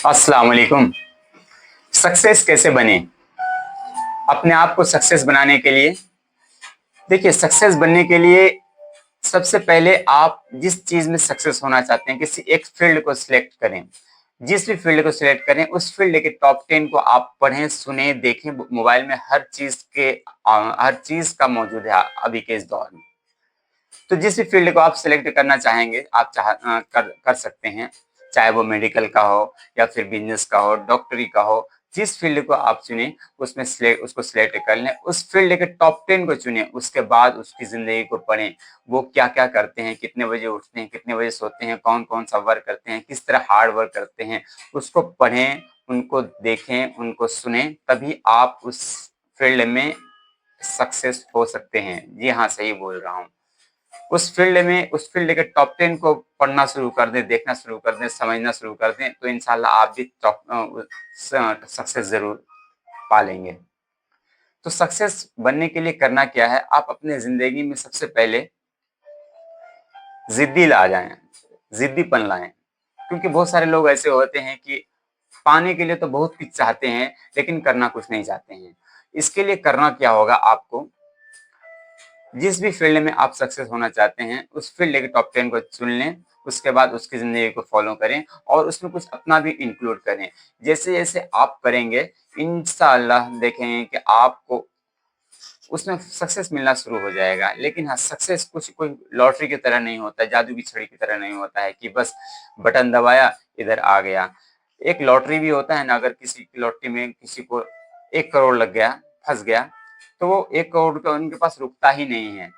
अस्सलाम वालेकुम। सक्सेस कैसे बने? अपने आप को सक्सेस बनाने के लिए देखिए, सक्सेस बनने के लिए सबसे पहले आप जिस चीज़ में सक्सेस होना चाहते हैं, किसी एक फ़ील्ड को सिलेक्ट करें। जिस भी फ़ील्ड को सिलेक्ट करें, उस फ़ील्ड के टॉप 10 को आप पढ़ें, सुनें, देखें। मोबाइल में हर चीज़ का मौजूद है अभी के इस दौर में। तो जिस भी फ़ील्ड को आप सिलेक्ट करना चाहेंगे, आप कर सकते हैं। चाहे वो मेडिकल का हो या फिर बिज़नेस का हो, डॉक्टरी का हो। जिस फ़ील्ड को आप चुनें, उसको सिलेक्ट कर लें। उस फ़ील्ड के टॉप 10 को चुनें, उसके बाद उसकी ज़िंदगी को पढ़ें। वो क्या-क्या करते हैं, कितने बजे उठते हैं, कितने बजे सोते हैं, कौन-कौन सा वर्क करते हैं, किस तरह हार्ड वर्क करते हैं, उसको पढ़ें, उनको देखें, उनको सुनें, तभी आप उस फ़ील्ड में सक्सेस हो सकते हैं। जी हाँ, सही बोल रहा हूँ। उस फ़ील्ड के टॉप 10 को पढ़ना शुरू कर दें, देखना शुरू कर दें, समझना शुरू कर दें, तो इंशाल्लाह आप भी सक्सेस ज़रूर पा लेंगे। तो सक्सेस बनने के लिए करना क्या है? आप अपने ज़िंदगी में सबसे पहले ज़िद्दी आ जाएँ, ज़िद्दीपन लाएँ। क्योंकि बहुत सारे लोग ऐसे होते हैं कि पाने के लिए तो बहुत कुछ चाहते हैं, लेकिन करना कुछ नहीं चाहते हैं। इसके लिए करना क्या होगा आपको, जिस भी फील्ड में आप सक्सेस होना चाहते हैं, उस फील्ड के टॉप 10 को चुन लें, उसके बाद उसकी ज़िंदगी को फ़ॉलो करें और उसमें कुछ अपना भी इंक्लूड करें। जैसे-जैसे आप करेंगे, इंशाअल्लाह देखेंगे कि आपको उसमें सक्सेस मिलना शुरू हो जाएगा। लेकिन हाँ, सक्सेस कुछ कोई लॉटरी की तरह नहीं होता है, जादू की छड़ी की तरह नहीं होता है कि बस बटन दबाया, इधर आ गया। एक लॉटरी भी होता है ना, अगर किसी की लॉटरी में किसी को 1 करोड़ लग गया, फँस गया, तो वो 1 करोड़ का उनके पास रुकता ही नहीं है।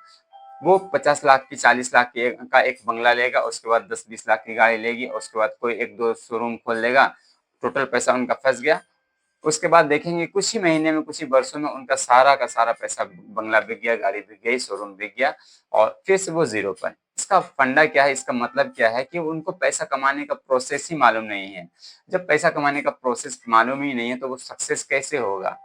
वो 50 लाख की 40 लाख की का एक बंगला लेगा, उसके बाद 10-20 लाख की गाड़ी लेगी, उसके बाद कोई 1-2 शोरूम खोल देगा, टोटल पैसा उनका फँस गया। उसके बाद देखेंगे कुछ ही महीने में, कुछ ही वर्षों में उनका सारा का सारा पैसा, बंगला बिक गया, गाड़ी बिक गई, शोरूम बिक गया और फिर से वो ज़ीरो पर। इसका फंडा क्या है, इसका मतलब क्या है कि उनको पैसा कमाने का प्रोसेस ही मालूम नहीं है। जब पैसा कमाने का प्रोसेस मालूम ही नहीं है, तो वो सक्सेस कैसे होगा?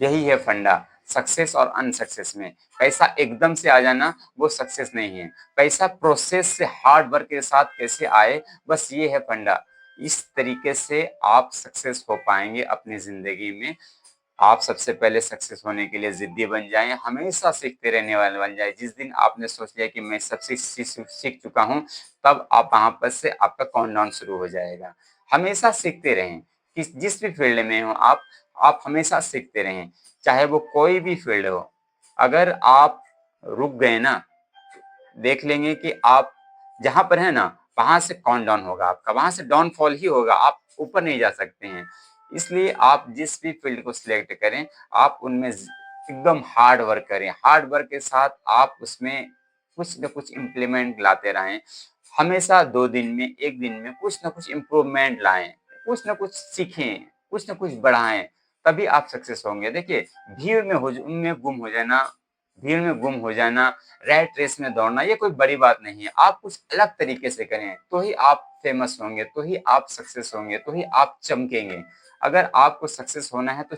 यही है फंडा सक्सेस और अनसक्सेस में। पैसा एकदम से आ जाना वो सक्सेस नहीं है। पैसा प्रोसेस से हार्ड वर्क के साथ कैसे आए, बस ये है फंडा। इस तरीके से आप सक्सेस हो पाएँगे अपनी ज़िंदगी में। आप सबसे पहले सक्सेस होने के लिए ज़िद्दी बन जाएँ, हमेशा सीखते रहने वाले बन जाएँ। जिस दिन आपने सोच लिया कि मैं सब सीख चुका हूँ, तब आप वहाँ पर से आपका काउंटडाउन शुरू हो जाएगा। हमेशा सीखते रहें, जिस भी फ़ील्ड में हो आप हमेशा सीखते रहें, चाहे वो कोई भी फ़ील्ड हो। अगर आप रुक गए ना, देख लेंगे कि आप जहाँ पर हैं ना, वहाँ से काउंटडाउन होगा आपका, वहाँ से डाउनफॉल ही होगा, आप ऊपर नहीं जा सकते हैं। इसलिए आप जिस भी फ़ील्ड को सिलेक्ट करें, आप उनमें एकदम हार्ड वर्क करें। हार्ड वर्क के साथ आप उसमें कुछ न कुछ इम्प्लीमेंट लाते रहें। हमेशा 2 दिन में, 1 दिन में कुछ न कुछ इम्प्रूवमेंट लाएँ, कुछ न कुछ सीखें, कुछ न कुछ बढ़ाएँ, तभी आप सक्सेस होंगे। देखिए, भीड़ में गुम हो जाना, रैट रेस में दौड़ना, ये कोई बड़ी बात नहीं है। आप कुछ अलग तरीके से करें, तो ही आप फेमस होंगे, तो ही आप सक्सेस होंगे, तो ही आप चमकेंगे। अगर आपको सक्सेस होना है तो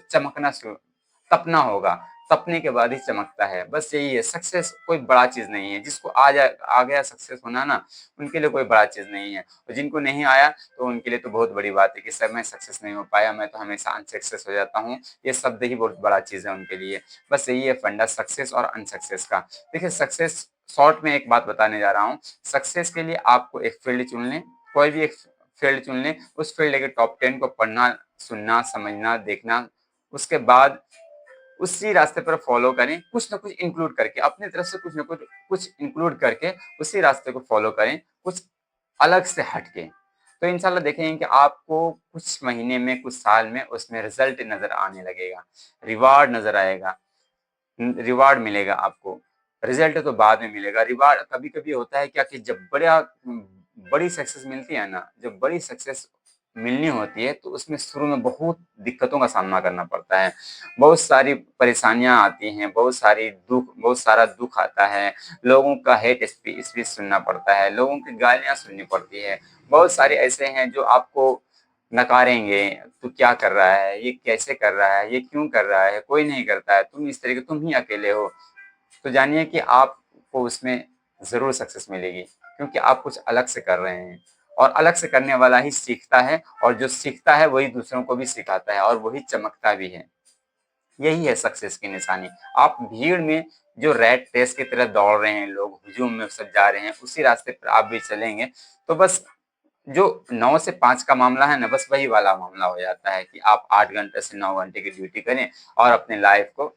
तपना होगा, तपने के बाद ही चमकता है। बस यही है, सक्सेस कोई बड़ा चीज़ नहीं है। जिसको आ गया सक्सेस होना ना, उनके लिए कोई बड़ा चीज़ नहीं है और जिनको नहीं आया, तो उनके लिए तो बहुत बड़ी बात है कि सर मैं सक्सेस नहीं हो पाया, मैं तो हमेशा अनसक्सेस हो जाता हूँ। ये शब्द ही बहुत बड़ा चीज़ है उनके लिए। बस यही है फंडा सक्सेस और अनसक्सेस का। देखिए, सक्सेस शॉर्ट में एक बात बताने जा रहा हूँ। सक्सेस के लिए आपको एक फील्ड चुन लें, कोई भी एक फील्ड चुन लें, उस फील्ड के टॉप 10 को पढ़ना, सुनना, समझना, देखना, उसके बाद उसी रास्ते पर फॉलो करें, कुछ न कुछ इंक्लूड करके, अपनी तरफ से कुछ न कुछ इंक्लूड करके उसी रास्ते को फॉलो करें, कुछ अलग से हट के। तो इंशाल्लाह देखेंगे कि आपको कुछ महीने में, कुछ साल में उसमें रिज़ल्ट नज़र आने लगेगा, रिवार्ड नज़र आएगा। रिवार्ड मिलेगा आपको। रिज़ल्ट तो बाद में मिलेगा, रिवार्ड कभी-कभी होता है क्या कि जब बड़ी सक्सेस मिलती है ना, जब बड़ी सक्सेस मिलनी होती है, तो उसमें शुरू में बहुत दिक्कतों का सामना करना पड़ता है। बहुत सारी परेशानियाँ आती हैं, बहुत सारा दुःख आता है, लोगों का हेट स्पीच सुनना पड़ता है, लोगों की गालियाँ सुननी पड़ती है। बहुत सारे ऐसे हैं जो आपको नकारेंगे, तू क्या कर रहा है? ये कैसे कर रहा है? ये क्यों कर रहा है? कोई नहीं करता है, तुम ही अकेले हो। तो जानिए कि आपको उसमें ज़रूर सक्सेस मिलेगी, क्योंकि आप कुछ अलग से कर रहे हैं। और अलग से करने वाला ही सीखता है, और जो सीखता है वही दूसरों को भी सिखाता है, और वही चमकता भी है। यही है सक्सेस की निशानी। आप भीड़ में जो रैट रेस की तरह दौड़ रहे हैं, लोग हुजूम में सब जा रहे हैं, उसी रास्ते पर आप भी चलेंगे तो बस जो 9 से 5 का मामला है ना, बस वही वाला मामला हो जाता है कि आप 8 घंटे से 9 घंटे की ड्यूटी करें और अपने लाइफ को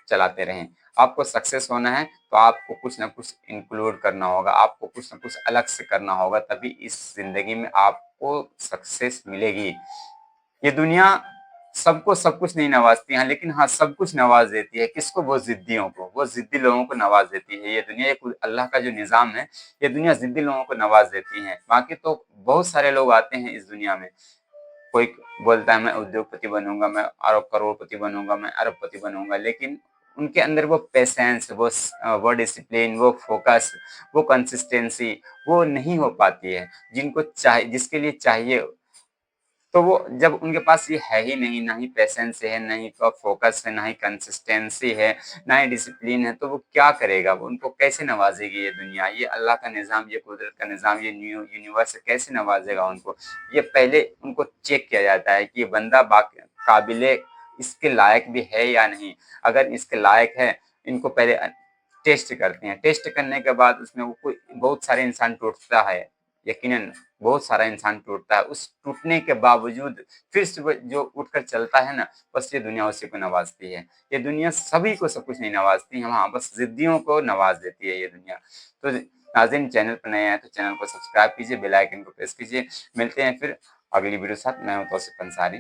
चलाते रहें। आपको सक्सेस होना है तो आपको कुछ ना कुछ इंक्लूड करना होगा, आपको कुछ ना कुछ अलग से करना होगा, तभी इस ज़िंदगी में आपको सक्सेस मिलेगी। ये दुनिया सबको सब कुछ नहीं नवाजती है, लेकिन हाँ सब कुछ नवाज देती है। किसको? वो जिद्दियों को, वो जिद्दी लोगों को नवाज देती है। ये दुनिया एक अल्लाह का जो निज़ाम है, ये दुनिया जिद्दी लोगों को नवाज देती है। बाकी तो बहुत सारे लोग आते हैं इस दुनिया में, कोई बोलता है मैं उद्योगपति बनूंगा, मैं अरब करोड़पति बनूंगा, मैं अरबपति बनूंगा, लेकिन उनके अंदर वो पेशेंस, वो डिसिप्लिन, वो फोकस, वो कंसिस्टेंसी वो नहीं हो पाती है जिनको चाहिए, जिसके लिए चाहिए। तो वो जब उनके पास ये है ही नहीं, ना ही पेशेंस है, ना ही फोकस है, ना ही कंसिस्टेंसी है, ना ही डिसिप्लिन है, तो वो क्या करेगा? वो उनको कैसे नवाजेगी ये दुनिया? ये अल्लाह का निज़ाम, ये कुदरत का निज़ाम, ये न्यू यूनिवर्स कैसे नवाजेगा उनको? ये पहले उनको चेक किया जाता है कि ये बंदा काबिले इसके लायक भी है या नहीं। अगर इसके लायक है, इनको पहले टेस्ट करते हैं। टेस्ट करने के बाद उसमें वो कोई बहुत सारे इंसान टूटता है, यकीनन बहुत सारा इंसान टूटता है। उस टूटने के बावजूद फिर से वो जो उठकर चलता है ना, बस ये दुनिया उसी को नवाजती है। ये दुनिया सभी को सब कुछ नहीं नवाजती है, हाँ बस जिद्दियों को नवाज देती है ये दुनिया। तो नाज़रीन, चैनल पर नए हैं तो चैनल को सब्सक्राइब कीजिए, बेल आइकन को प्रेस कीजिए। मिलते हैं फिर अगली वीडियो के साथ। मैं हूं तौसीफ अंसारी।